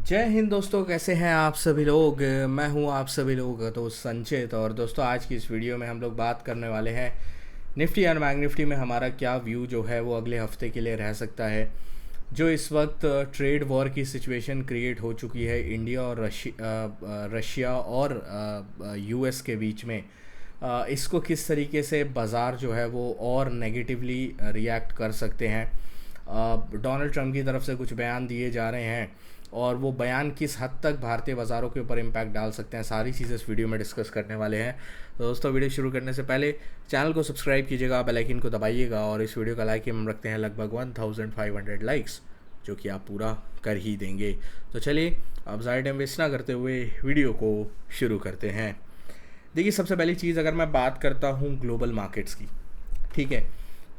जय हिंद दोस्तों, कैसे हैं आप सभी लोग। मैं हूं आप सभी लोगों का दोस्त संचित। और दोस्तों, आज की इस वीडियो में हम लोग बात करने वाले हैं निफ्टी और बैंक निफ्टी में हमारा क्या व्यू जो है वो अगले हफ्ते के लिए रह सकता है। जो इस वक्त ट्रेड वॉर की सिचुएशन क्रिएट हो चुकी है इंडिया और रशिया और यूएस के बीच में, इसको किस तरीके से बाज़ार जो है वो और नेगेटिवली रिएक्ट कर सकते हैं। डोनाल्ड ट्रम्प की तरफ से कुछ बयान दिए जा रहे हैं और वो बयान किस हद तक भारतीय बाज़ारों के ऊपर इम्पैक्ट डाल सकते हैं, सारी चीज़ें इस वीडियो में डिस्कस करने वाले हैं। तो दोस्तों, वीडियो शुरू करने से पहले चैनल को सब्सक्राइब कीजिएगा, बेल आइकन को दबाइएगा और इस वीडियो का लाइक हम रखते हैं लगभग 1500 लाइक्स, जो कि आप पूरा कर ही देंगे। तो चलिए, अब ज़्यादा टाइम वेस्ट ना करते हुए वीडियो को शुरू करते हैं। देखिए, सबसे पहली चीज़ अगर मैं बात करता हूँ ग्लोबल मार्केट्स की, ठीक है।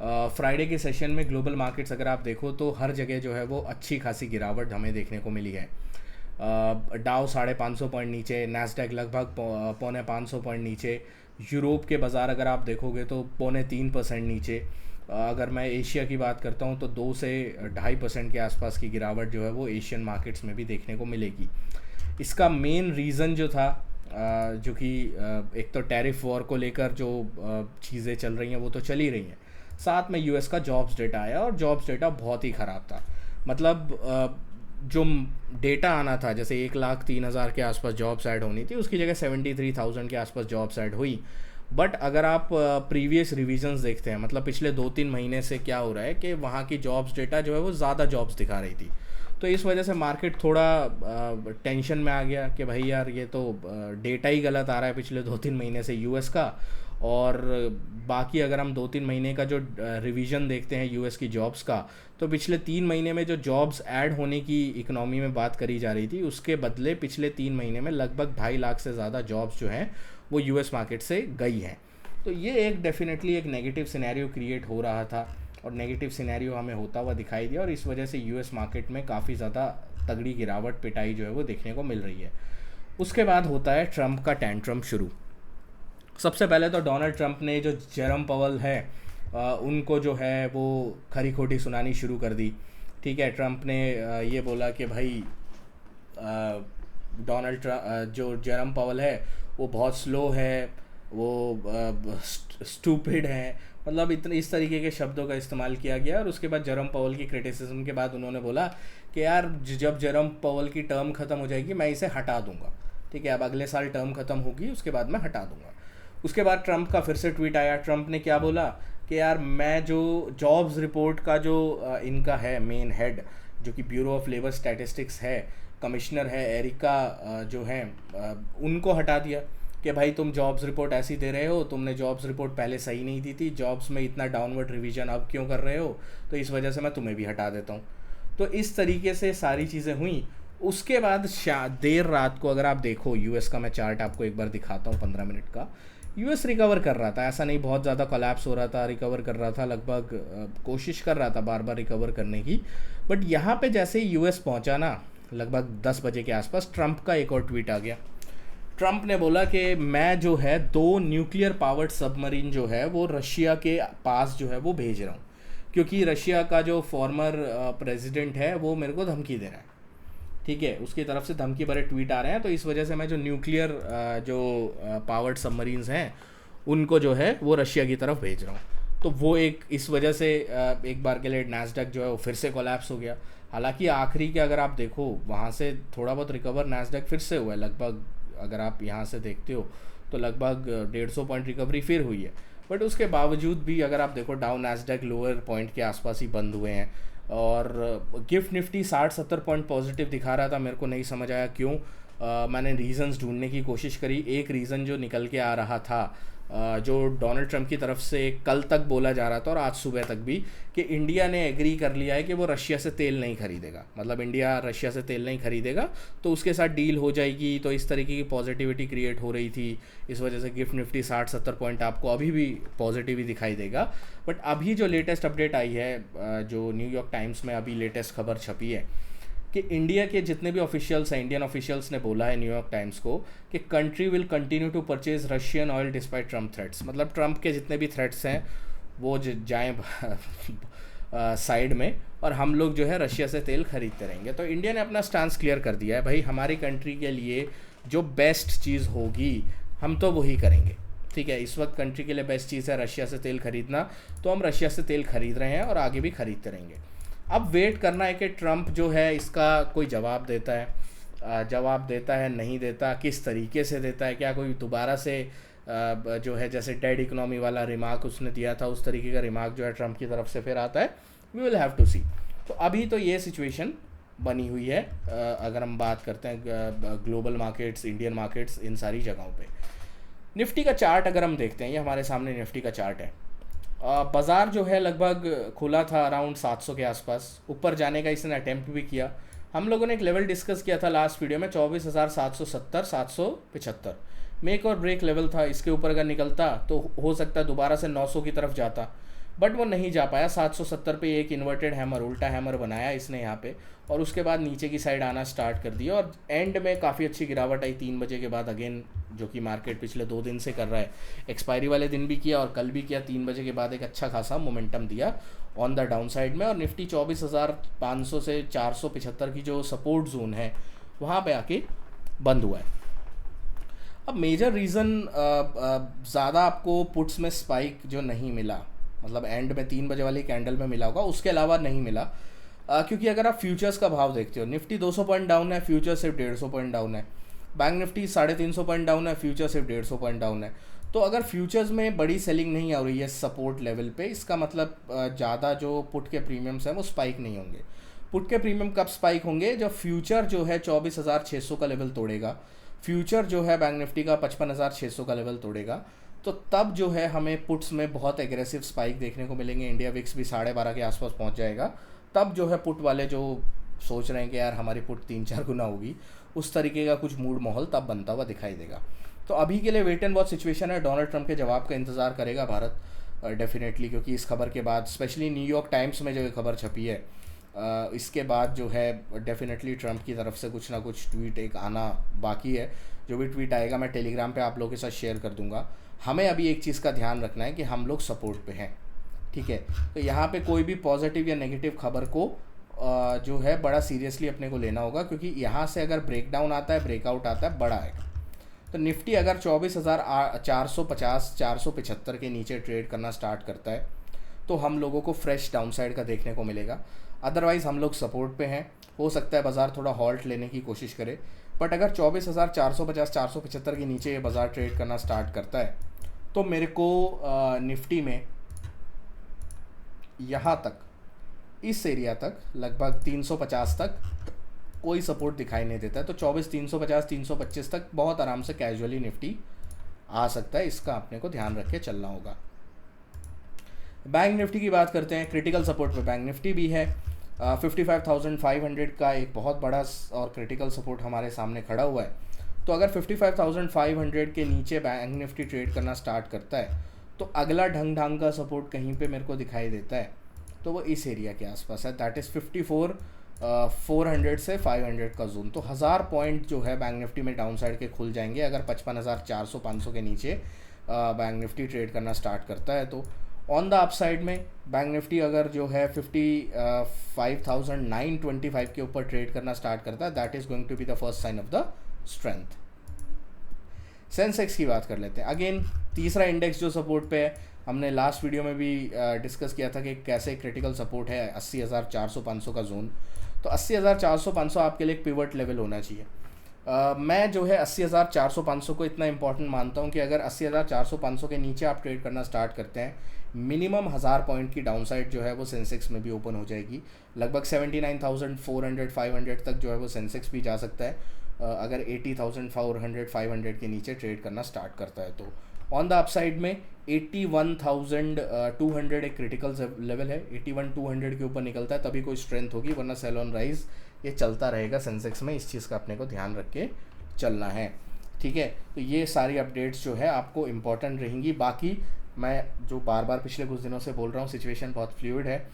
फ्राइडे के सेशन में ग्लोबल मार्केट्स अगर आप देखो तो हर जगह जो है वो अच्छी खासी गिरावट हमें देखने को मिली है। डाउ 550 पॉइंट नीचे, नैस्डैक लगभग 450 पॉइंट नीचे। यूरोप के बाज़ार अगर आप देखोगे तो 3.25% नीचे। अगर मैं एशिया की बात करता हूँ तो 2 से 2.5% के आसपास की गिरावट जो है वो एशियन मार्केट्स में भी देखने को मिलेगी। इसका मेन रीज़न जो था, जो कि एक तो टैरिफ वॉर को लेकर जो चीज़ें चल रही हैं वो तो चल ही रही हैं, साथ में यूएस का जॉब्स डेटा आया और जॉब्स डेटा बहुत ही ख़राब था। मतलब जो डेटा आना था, जैसे 1,03,000 के आसपास जॉब्स ऐड होनी थी, उसकी जगह 73,000 के आसपास जॉब्स ऐड हुई। बट अगर आप प्रीवियस रिविजन्स देखते हैं, मतलब पिछले 2-3 महीने से क्या हो रहा है कि वहाँ की जॉब्स डेटा जो है वो ज़्यादा जॉब्स दिखा रही थी। तो इस वजह से मार्केट थोड़ा टेंशन में आ गया कि भाई यार, ये तो डेटा ही गलत आ रहा है पिछले 2-3 महीने से यूएस का। और बाकी अगर हम 2-3 महीने का जो रिवीजन देखते हैं यूएस की जॉब्स का, तो पिछले 3 महीने में जो जॉब्स ऐड होने की इकनॉमी में बात करी जा रही थी, उसके बदले पिछले 3 महीने में लगभग 2.5 लाख से ज़्यादा जॉब्स जो हैं वो यूएस मार्केट से गई हैं। तो ये एक डेफिनेटली एक नेगेटिव सिनेरियो क्रिएट हो रहा था और नेगेटिव सिनेरियो हमें होता हुआ दिखाई दिया, और इस वजह से यूएस मार्केट में काफ़ी ज़्यादा तगड़ी गिरावट पिटाई जो है वो देखने को मिल रही है। उसके बाद होता है ट्रम्प का टैंट्रम शुरू। सबसे पहले तो डोनाल्ड ट्रम्प ने जो जेरम पवल है, उनको जो है वो खरी खोटी सुनानी शुरू कर दी। ठीक है, ट्रम्प ने ये बोला कि भाई डोनाल्ड ट्रम्प जो जेरम पवल है वो बहुत स्लो है, वो स्टूपिड है, मतलब इतने इस तरीके के शब्दों का इस्तेमाल किया गया। और उसके बाद जेरम पवल की क्रिटिसिज्म के बाद उन्होंने बोला कि यार, जब जेरम पवल की टर्म ख़त्म हो जाएगी मैं इसे हटा दूंगा। ठीक है, अब अगले साल टर्म ख़त्म होगी, उसके बाद मैं हटा दूंगा। उसके बाद ट्रम्प का फिर से ट्वीट आया। ट्रम्प ने क्या बोला कि यार, मैं जो जॉब्स रिपोर्ट का जो इनका है मेन हेड, जो कि ब्यूरो ऑफ लेबर स्टैटिस्टिक्स है, कमिश्नर है एरिका, जो है उनको हटा दिया कि भाई तुम जॉब्स रिपोर्ट ऐसी दे रहे हो, तुमने जॉब्स रिपोर्ट पहले सही नहीं दी थी, जॉब्स में इतना डाउनवर्ड रिवीजन अब क्यों कर रहे हो, तो इस वजह से मैं तुम्हें भी हटा देता हूँ। तो इस तरीके से सारी चीज़ें हुई। उसके बाद देर रात को अगर आप देखो यूएस का, मैं चार्ट आपको एक बार दिखाता हूँ 15 मिनट का। यूएस रिकवर कर रहा था, ऐसा नहीं बहुत ज़्यादा कोलैप्स हो रहा था, रिकवर कर रहा था, लगभग कोशिश कर रहा था बार बार रिकवर करने की। बट यहाँ पे जैसे ही यूएस पहुँचा ना, लगभग 10 बजे के आसपास ट्रम्प का एक और ट्वीट आ गया। ट्रम्प ने बोला कि मैं जो है 2 न्यूक्लियर पावर्ड सबमरीन जो है वो रशिया के पास जो है वो भेज रहा हूँ, क्योंकि रशिया का जो फॉर्मर प्रेसिडेंट है वो मेरे को धमकी दे रहा है। ठीक है, उसकी तरफ से धमकी भरे ट्वीट आ रहे हैं, तो इस वजह से मैं जो न्यूक्लियर जो पावर्ड सबमरीन्स हैं उनको जो है वो रशिया की तरफ भेज रहा हूँ। तो वो एक इस वजह से एक बार के लिए नैस्डैक जो है वो फिर से कोलैप्स हो गया। हालांकि आखिरी के अगर आप देखो, वहाँ से थोड़ा बहुत रिकवर नैस्डैक फिर से हुआ है, लगभग अगर आप यहाँ से देखते हो तो लगभग 150 पॉइंट रिकवरी फिर हुई है। बट उसके बावजूद भी अगर आप देखो, डाउन नैस्डैक लोअर पॉइंट के आसपास ही बंद हुए हैं। और गिफ्ट निफ्टी 60-70 पॉइंट पॉजिटिव दिखा रहा था, मेरे को नहीं समझ आया क्यों। मैंने रीज़न्स ढूंढने की कोशिश करी। एक रीज़न जो निकल के आ रहा था, जो डोनाल्ड ट्रम्प की तरफ से कल तक बोला जा रहा था और आज सुबह तक भी, कि इंडिया ने एग्री कर लिया है कि वो रशिया से तेल नहीं खरीदेगा, मतलब इंडिया रशिया से तेल नहीं खरीदेगा तो उसके साथ डील हो जाएगी। तो इस तरीके की पॉजिटिविटी क्रिएट हो रही थी, इस वजह से गिफ्ट निफ्टी 60-70 पॉइंट आपको अभी भी पॉजिटिव ही दिखाई देगा। बट अभी जो लेटेस्ट अपडेट आई है, जो न्यूयॉर्क टाइम्स में अभी लेटेस्ट खबर छपी है, कि इंडिया के जितने भी ऑफिशियल्स हैं, इंडियन ऑफिशियल्स ने बोला है न्यूयॉर्क टाइम्स को कि country will continue to purchase Russian oil despite Trump threats. मतलब ट्रम्प के जितने भी थ्रेट्स हैं वो जाएँ साइड में, और हम लोग जो है रशिया से तेल खरीदते रहेंगे। तो इंडिया ने अपना स्टांस क्लियर कर दिया है, भाई हमारी कंट्री के लिए जो बेस्ट चीज़ होगी हम तो वही करेंगे। ठीक है, इस वक्त कंट्री के लिए बेस्ट चीज़ है रशिया से तेल खरीदना, तो हम रशिया से तेल खरीद रहे हैं और आगे भी खरीदते रहेंगे। अब वेट करना है कि ट्रम्प जो है इसका कोई जवाब देता है, नहीं देता, किस तरीके से देता है, क्या कोई दोबारा से जो है जैसे डेड इकोनॉमी वाला रिमार्क उसने दिया था उस तरीके का रिमार्क जो है ट्रम्प की तरफ से फिर आता है। वी विल हैव टू सी। तो अभी तो ये सिचुएशन बनी हुई है। अगर हम बात करते हैं ग्लोबल मार्केट्स, इंडियन मार्केट्स, इन सारी जगहों पे निफ्टी का चार्ट अगर हम देखते हैं, ये हमारे सामने निफ्टी का चार्ट है। बाज़ार जो है लगभग खुला था अराउंड 700 के आसपास, ऊपर जाने का इसने अटेम्प्ट भी किया। हम लोगों ने एक लेवल डिस्कस किया था लास्ट वीडियो में 24,770 775 में, एक और ब्रेक लेवल था, इसके ऊपर अगर निकलता तो हो सकता है दोबारा से 900 की तरफ जाता, बट वो नहीं जा पाया। 770 पे एक इन्वर्टेड हैमर, उल्टा हैमर बनाया इसने यहाँ पे, और उसके बाद नीचे की साइड आना स्टार्ट कर दिया, और एंड में काफ़ी अच्छी गिरावट आई 3 बजे के बाद अगेन, जो कि मार्केट पिछले 2 दिन से कर रहा है। एक्सपायरी वाले दिन भी किया और कल भी किया, 3 बजे के बाद एक अच्छा खासा मोमेंटम दिया ऑन द डाउन साइड में, और निफ्टी 24,500 से 475 की जो सपोर्ट जोन है वहाँ पे आके बंद हुआ है। अब मेजर रीज़न ज़्यादा आपको पुट्स में स्पाइक जो नहीं मिला, मतलब एंड में 3 बजे वाली कैंडल में मिला होगा, उसके अलावा नहीं मिला। क्योंकि अगर आप फ्यूचर्स का भाव देखते हो, निफ्टी 200 पॉइंट डाउन है, फ्यूचर सिर्फ 150 पॉइंट डाउन है। बैंक निफ्टी 350 पॉइंट डाउन है, फ्यूचर सिर्फ 150 पॉइंट डाउन है। तो अगर फ्यूचर्स में बड़ी सेलिंग नहीं आ रही है सपोर्ट लेवल पे, इसका मतलब ज़्यादा जो पुट के प्रीमियम्स हैं वो स्पाइक नहीं होंगे। पुट के प्रीमियम कब स्पाइक होंगे? जब फ्यूचर जो है 24,600 का लेवल तोड़ेगा, फ्यूचर जो है बैंक निफ्टी का 55,600 का लेवल तोड़ेगा, तो तब जो है हमें पुट्स में बहुत एग्रेसिव स्पाइक देखने को मिलेंगे। इंडिया विक्स भी 12.5 के आसपास पहुंच जाएगा। तब जो है पुट वाले जो सोच रहे हैं कि यार हमारी पुट 3-4 गुना होगी, उस तरीके का कुछ मूड माहौल तब बनता हुआ दिखाई देगा। तो अभी के लिए वेट एंड वॉच सिचुएशन है। डोनाल्ड ट्रंप के जवाब का इंतज़ार करेगा भारत डेफिनेटली, क्योंकि इस खबर के बाद स्पेशली न्यूयॉर्क टाइम्स में जो ये खबर छपी है, इसके बाद जो है डेफिनेटली ट्रंप की तरफ से कुछ ना कुछ ट्वीट एक आना बाकी है। जो भी ट्वीट आएगा मैं टेलीग्राम पे आप लोगों के साथ शेयर कर दूंगा। हमें अभी एक चीज़ का ध्यान रखना है कि हम लोग सपोर्ट पे हैं, ठीक है। तो यहाँ पे कोई भी पॉजिटिव या नेगेटिव खबर को जो है बड़ा सीरियसली अपने को लेना होगा, क्योंकि यहाँ से अगर ब्रेकडाउन आता है, ब्रेकआउट आता है, बड़ा है। तो निफ्टी अगर 24,450 475 के नीचे ट्रेड करना स्टार्ट करता है तो हम लोगों को फ्रेश डाउनसाइड का देखने को मिलेगा। अदरवाइज़ हम लोग सपोर्ट पे हैं। हो सकता है बाज़ार थोड़ा हॉल्ट लेने की कोशिश करे, बट अगर 24,450 475 के नीचे ये बाज़ार ट्रेड करना स्टार्ट करता है तो मेरे को निफ्टी में यहाँ तक, इस एरिया तक, लगभग 350 तक कोई सपोर्ट दिखाई नहीं देता है। तो 24,350 325 तक बहुत आराम से कैजुअली निफ्टी आ सकता है। इसका अपने को ध्यान रख के चलना होगा। बैंक निफ्टी की बात करते हैं। क्रिटिकल सपोर्ट पे बैंक निफ्टी भी है। 55,500 का एक बहुत बड़ा और क्रिटिकल सपोर्ट हमारे सामने खड़ा हुआ है। तो अगर 55,500 के नीचे बैंक निफ्टी ट्रेड करना स्टार्ट करता है तो अगला ढंग का सपोर्ट कहीं पे मेरे को दिखाई देता है, तो वो इस एरिया के आसपास है। दैट इज़ 54,400 से 500 का जोन। तो 1000 पॉइंट जो है बैंक निफ्टी में डाउन साइड के खुल जाएंगे अगर 55,400-500 के नीचे बैंक निफ्टी ट्रेड करना स्टार्ट करता है। तो ऑन द अपसाइड में बैंक निफ्टी अगर जो है 55,925 के ऊपर ट्रेड करना स्टार्ट करता है, that is going to be the first sign of the strength. Sensex की बात कर लेते हैं। अगेन तीसरा इंडेक्स जो सपोर्ट पे है, हमने लास्ट वीडियो में भी डिस्कस किया था कि कैसे क्रिटिकल सपोर्ट है 80,400-500 का जोन। तो 80,400-500 आपके लिए एक पिवट लेवल होना चाहिए। मैं जो है 80,400-500 को इतना इंपॉर्टेंट मानता हूँ कि अगर 80,400-500 के नीचे आप ट्रेड करना स्टार्ट करते हैं, मिनिमम 1000 पॉइंट की डाउनसाइड जो है वो सेंसेक्स में भी ओपन हो जाएगी। लगभग 79,400-500 तक जो है वो सेंसेक्स भी जा सकता है अगर 80,400-500 के नीचे ट्रेड करना स्टार्ट करता है। तो ऑन द अपसाइड में 81,200 एक क्रिटिकल लेवल है। 81,200 के ऊपर निकलता है तभी कोई स्ट्रेंथ होगी, वरना सेल ऑन राइज ये चलता रहेगा सेंसेक्स में। इस चीज़ का अपने को ध्यान रख के चलना है, ठीक है। तो ये सारी अपडेट्स जो है आपको इम्पॉर्टेंट रहेंगी। बाकी मैं जो बार बार पिछले कुछ दिनों से बोल रहा हूँ, सिचुएशन बहुत फ्लूइड है।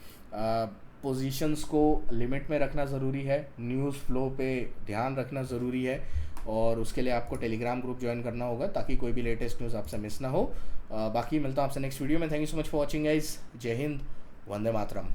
पोजीशंस को लिमिट में रखना ज़रूरी है, न्यूज़ फ्लो पे ध्यान रखना ज़रूरी है, और उसके लिए आपको टेलीग्राम ग्रुप ज्वाइन करना होगा ताकि कोई भी लेटेस्ट न्यूज़ आपसे मिस ना हो। बाकी मिलता हूँ आपसे नेक्स्ट वीडियो में। Thank you so much for watching guys. जय हिंद, वंदे मातरम।